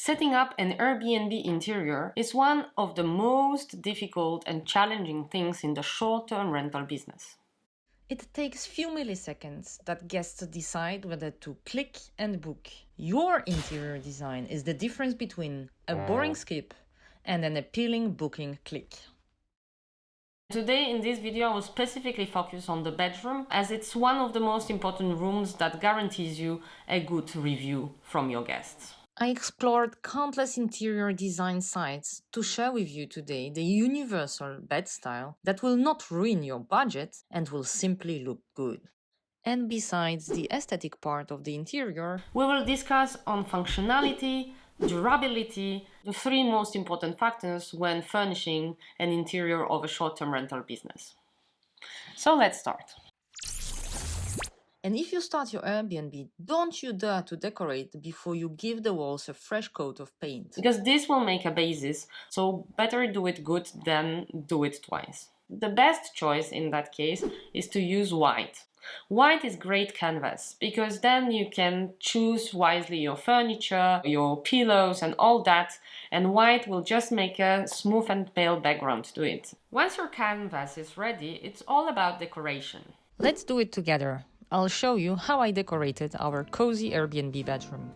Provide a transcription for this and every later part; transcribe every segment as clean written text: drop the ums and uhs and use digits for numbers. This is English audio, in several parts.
Setting up an Airbnb interior is one of the most difficult and challenging things in the short-term rental business. It takes few milliseconds that guests decide whether to click and book. Your interior design is the difference between a boring skip and an appealing booking click. Today in this video I will specifically focus on the bedroom, as it's one of the most important rooms that guarantees you a good review from your guests. I explored countless interior design sites to share with you today the universal bed style that will not ruin your budget and will simply look good. And besides the aesthetic part of the interior, we will discuss on functionality, durability, the three most important factors when furnishing an interior of a short-term rental business. So let's start. And if you start your Airbnb, don't you dare to decorate before you give the walls a fresh coat of paint. Because this will make a basis, so better do it good than do it twice. The best choice in that case is to use white. White is great canvas, because then you can choose wisely your furniture, your pillows and all that, and white will just make a smooth and pale background to it. Once your canvas is ready, it's all about decoration. Let's do it together. I'll show you how I decorated our cozy Airbnb bedroom.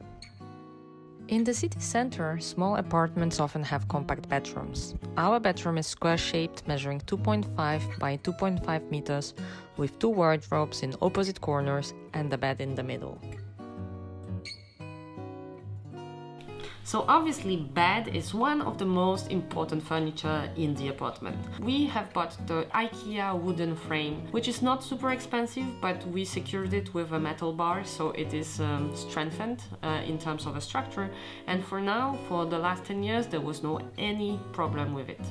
In the city center, small apartments often have compact bedrooms. Our bedroom is square-shaped, measuring 2.5 by 2.5 meters, with two wardrobes in opposite corners and a bed in the middle. So obviously bed is one of the most important furniture in the apartment. We have bought the IKEA wooden frame, which is not super expensive, but we secured it with a metal bar, so it is strengthened in terms of a structure. And for now, for the last 10 years, there was no any problem with it.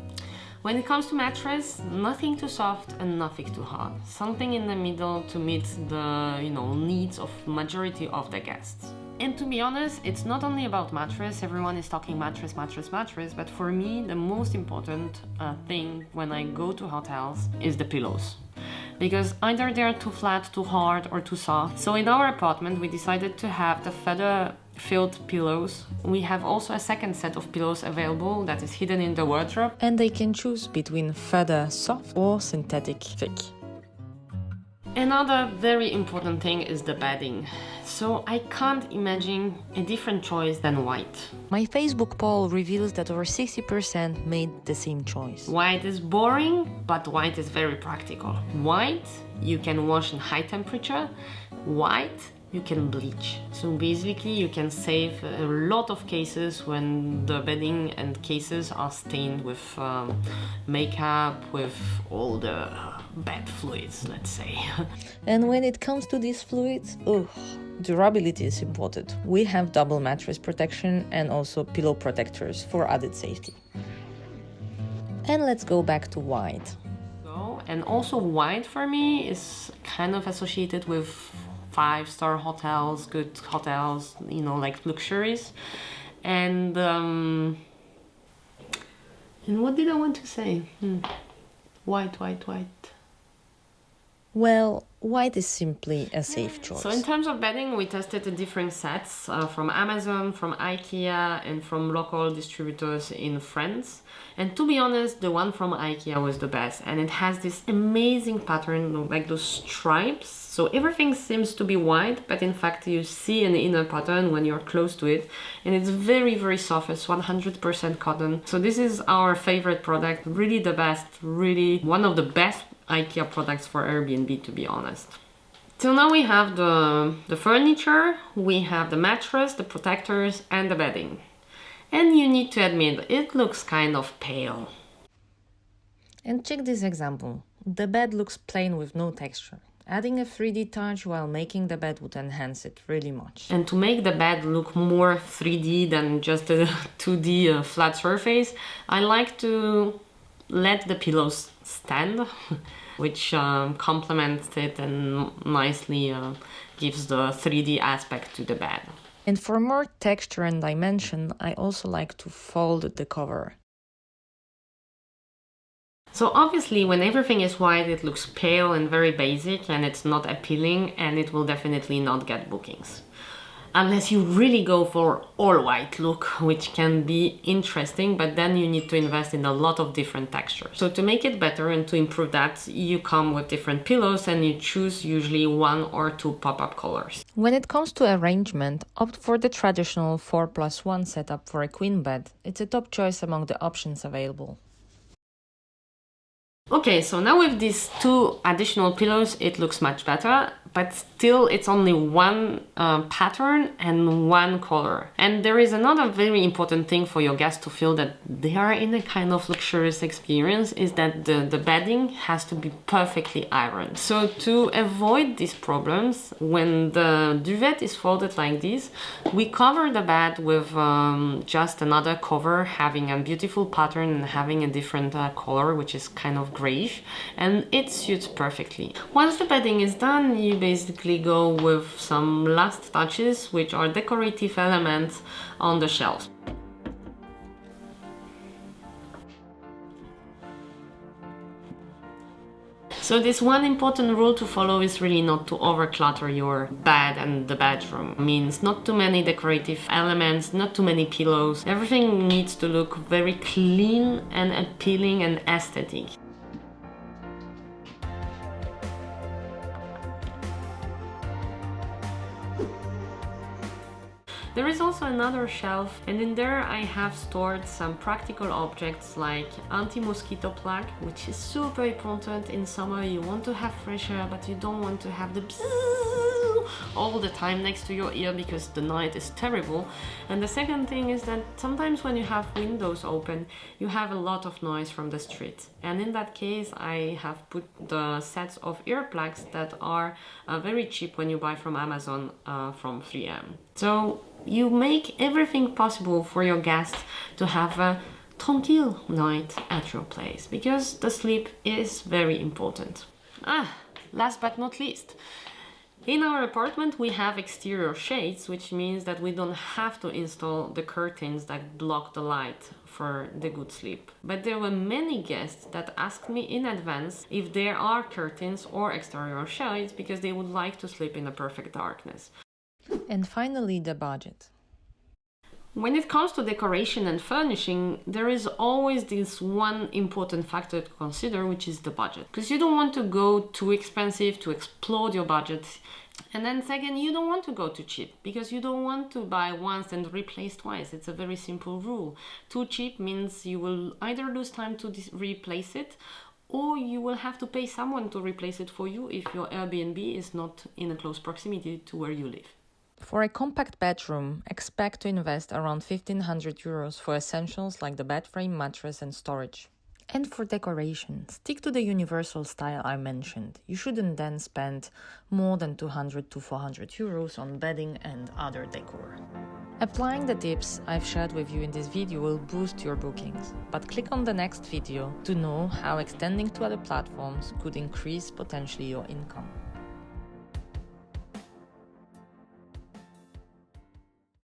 When it comes to mattress, nothing too soft and nothing too hard. Something in the middle to meet the needs of majority of the guests. And to be honest, it's not only about mattress. Everyone is talking mattress, but for me, the most important thing when I go to hotels is the pillows. Because either they're too flat, too hard, or too soft. So in our apartment, we decided to have the feather-filled pillows. We have also a second set of pillows available that is hidden in the wardrobe. And they can choose between feather soft or synthetic thick. Another very important thing is the bedding. So I can't imagine a different choice than white. My Facebook poll reveals that over 60% made the same choice. White is boring, but white is very practical. White, you can wash in high temperature. White, you can bleach. So basically you can save a lot of cases when the bedding and cases are stained with makeup, with all the bad fluids, let's say. And when it comes to these fluids, durability is important. We have double mattress protection and also pillow protectors for added safety. And let's go back to white. And also white for me is kind of associated with five-star hotels, good hotels, like luxuries. And what did I want to say? White. Well, white is simply a safe choice. So in terms of bedding, we tested the different sets from Amazon, from IKEA, and from local distributors in France. And to be honest, the one from IKEA was the best. And it has this amazing pattern, like those stripes. So everything seems to be white, but in fact you see an inner pattern when you're close to it. And it's very, very soft. It's 100% cotton. So this is our favorite product, really the best, really one of the best IKEA products for Airbnb, to be honest. So now we have the furniture, we have the mattress, the protectors, and the bedding. And you need to admit, it looks kind of pale. And check this example. The bed looks plain with no texture. Adding a 3D touch while making the bed would enhance it really much. And to make the bed look more 3D than just a 2D flat surface, I like to let the pillows stand, which complements it and nicely gives the 3D aspect to the bed. And for more texture and dimension, I also like to fold the cover. So obviously when everything is white, it looks pale and very basic, and it's not appealing, and it will definitely not get bookings. unless you really go for all white look, which can be interesting, but then you need to invest in a lot of different textures. So to make it better and to improve that, you come with different pillows and you choose usually 1 or 2 pop-up colors. When it comes to arrangement, opt for the traditional 4+1 setup for a queen bed. It's a top choice among the options available. Okay, so now with these 2 additional pillows, it looks much better, but still it's only 1 pattern and 1 color. And there is another very important thing for your guests to feel that they are in a kind of luxurious experience, is that the bedding has to be perfectly ironed. So to avoid these problems, when the duvet is folded like this, we cover the bed with just another cover having a beautiful pattern and having a different color, which is kind of grayish, and it suits perfectly. Once the bedding is done, you basically go with some last touches, which are decorative elements on the shelves. So this one important rule to follow is really not to overclutter your bed and the bedroom. Means not too many decorative elements, not too many pillows. Everything needs to look very clean and appealing and aesthetic. There is also another shelf, and in there I have stored some practical objects like anti-mosquito plug, which is super important in summer. You want to have fresh air, but you don't want to have the all the time next to your ear because the night is terrible. And the second thing is that sometimes when you have windows open, you have a lot of noise from the street. And in that case, I have put the sets of earplugs that are very cheap when you buy from Amazon from 3M. So you make everything possible for your guests to have a tranquille night at your place, because the sleep is very important. Last but not least, in our apartment we have exterior shades, which means that we don't have to install the curtains that block the light for the good sleep. But there were many guests that asked me in advance if there are curtains or exterior shades because they would like to sleep in the perfect darkness. And finally, the budget. When it comes to decoration and furnishing, there is always this one important factor to consider, which is the budget. Because you don't want to go too expensive to explode your budget. And then second, you don't want to go too cheap, because you don't want to buy once and replace twice. It's a very simple rule. Too cheap means you will either lose time to replace it, or you will have to pay someone to replace it for you if your Airbnb is not in a close proximity to where you live. For a compact bedroom, expect to invest around 1,500 euros for essentials like the bed frame, mattress and storage. And for decoration, stick to the universal style I mentioned. You shouldn't then spend more than 200 to 400 euros on bedding and other decor. Applying the tips I've shared with you in this video will boost your bookings, but click on the next video to know how extending to other platforms could increase potentially your income.